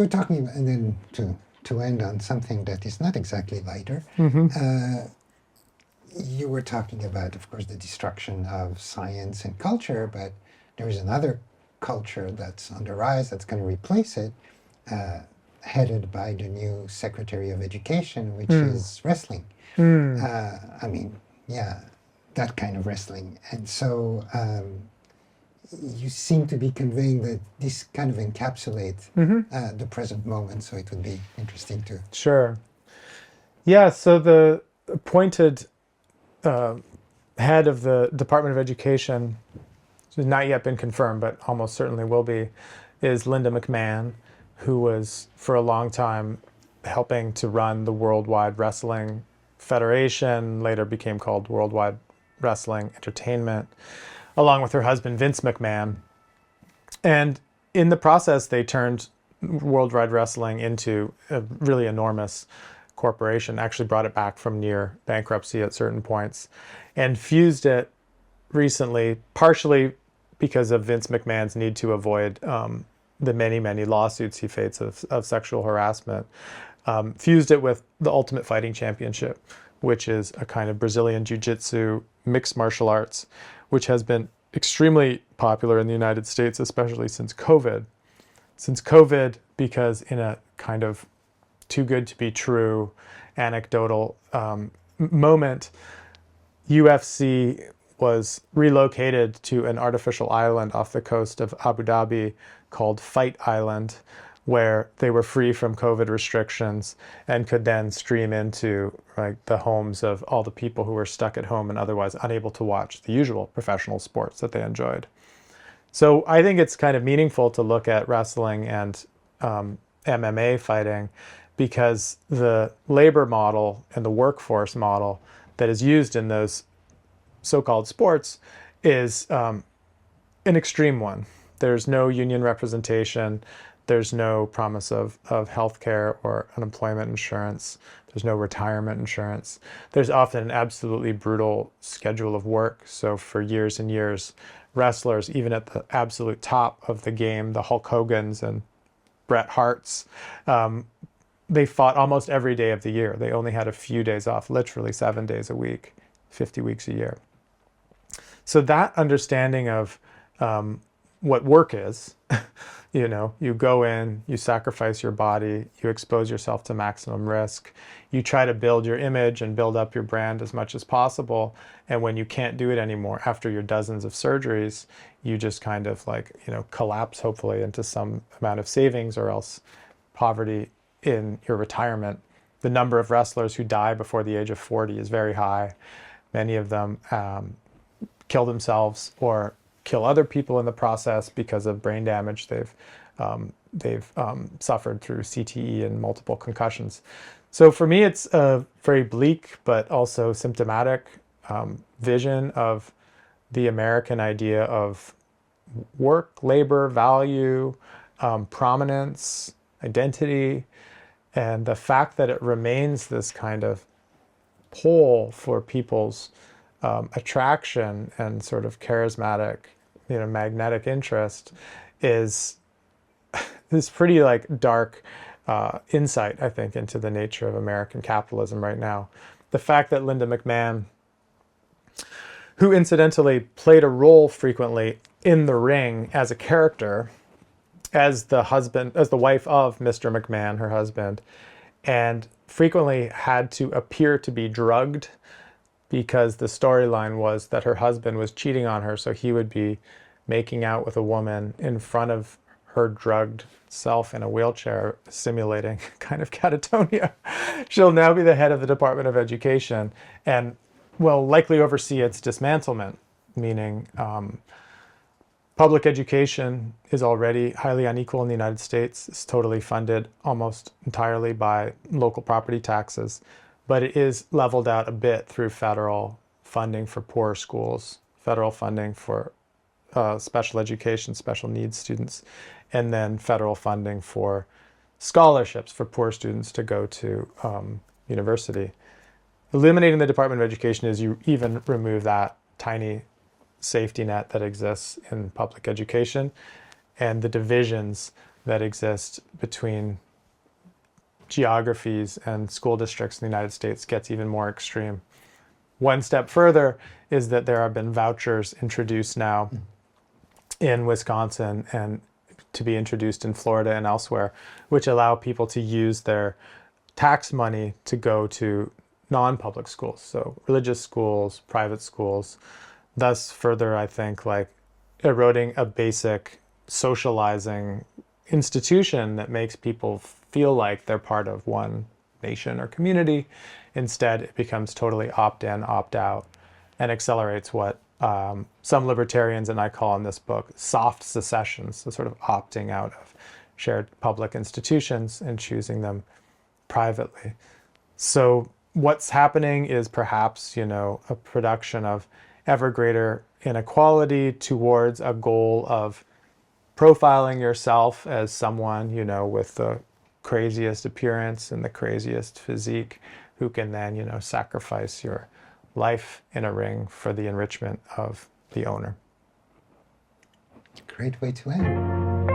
were talking, and then to end on something that is not exactly lighter, you were talking about, of course, the destruction of science and culture, but there is another culture that's on the rise that's going to replace it, headed by the new Secretary of Education, which is wrestling. I mean, yeah, that kind of wrestling. And so you seem to be conveying that this kind of encapsulates the present moment, so it would be interesting to... Sure. Yeah, so the appointed head of the Department of Education, who's not yet been confirmed, but almost certainly will be, is Linda McMahon, who was for a long time helping to run the Worldwide Wrestling Federation, later became called Worldwide Wrestling Entertainment, along with her husband, Vince McMahon. And in the process, they turned Worldwide Wrestling into a really enormous corporation, actually brought it back from near bankruptcy at certain points, and fused it recently, partially because of Vince McMahon's need to avoid the many, many lawsuits he faces of sexual harassment, fused it with the Ultimate Fighting Championship, which is a kind of Brazilian jiu-jitsu mixed martial arts, which has been extremely popular in the United States, especially since COVID. Because in a kind of too good to be true anecdotal moment, UFC was relocated to an artificial island off the coast of Abu Dhabi called Fight Island, where they were free from COVID restrictions and could then stream into the homes of all the people who were stuck at home and otherwise unable to watch the usual professional sports that they enjoyed. So I think it's kind of meaningful to look at wrestling and MMA fighting, because the labor model and the workforce model that is used in those so-called sports is an extreme one. There's no union representation. There's no promise of health care or unemployment insurance. There's no retirement insurance. There's often an absolutely brutal schedule of work. So for years and years, wrestlers, even at the absolute top of the game, the Hulk Hogans and Bret Harts, they fought almost every day of the year. They only had a few days off, literally 7 days a week, 50 weeks a year. So that understanding of what work is, you go in, you sacrifice your body, you expose yourself to maximum risk, you try to build your image and build up your brand as much as possible. And when you can't do it anymore after your dozens of surgeries, you just kind of collapse, hopefully, into some amount of savings or else poverty in your retirement. The number of wrestlers who die before the age of 40 is very high. Many of them kill themselves or kill other people in the process because of brain damage they've suffered through CTE and multiple concussions. So for me, it's a very bleak but also symptomatic vision of the American idea of work, labor, value, prominence, identity, and the fact that it remains this kind of pole for people's attraction and sort of charismatic, magnetic interest is pretty dark insight, I think, into the nature of American capitalism right now. The fact that Linda McMahon, who incidentally played a role frequently in the ring as a character, as the wife of Mr. McMahon, her husband, and frequently had to appear to be drugged because the storyline was that her husband was cheating on her, so he would be making out with a woman in front of her drugged self in a wheelchair, simulating kind of catatonia. She'll now be the head of the Department of Education and will likely oversee its dismantlement, meaning public education is already highly unequal in the United States. It's totally funded almost entirely by local property taxes, but it is leveled out a bit through federal funding for poor schools, federal funding for special education, special needs students, and then federal funding for scholarships for poor students to go to university. Eliminating the Department of Education is you even remove that tiny safety net that exists in public education, and the divisions that exist between geographies and school districts in the United States gets even more extreme. One step further is that there have been vouchers introduced now in Wisconsin and to be introduced in Florida and elsewhere, which allow people to use their tax money to go to non-public schools, so religious schools, private schools, thus further, I think, like eroding a basic socializing institution that makes people feel like they're part of one nation or community. Instead, it becomes totally opt-in, opt-out, and accelerates what some libertarians, and I call in this book, soft secessions, so sort of opting out of shared public institutions and choosing them privately. So what's happening is perhaps, a production of ever greater inequality towards a goal of profiling yourself as someone, with the craziest appearance and the craziest physique, who can then, sacrifice your life in a ring for the enrichment of the owner. Great way to end.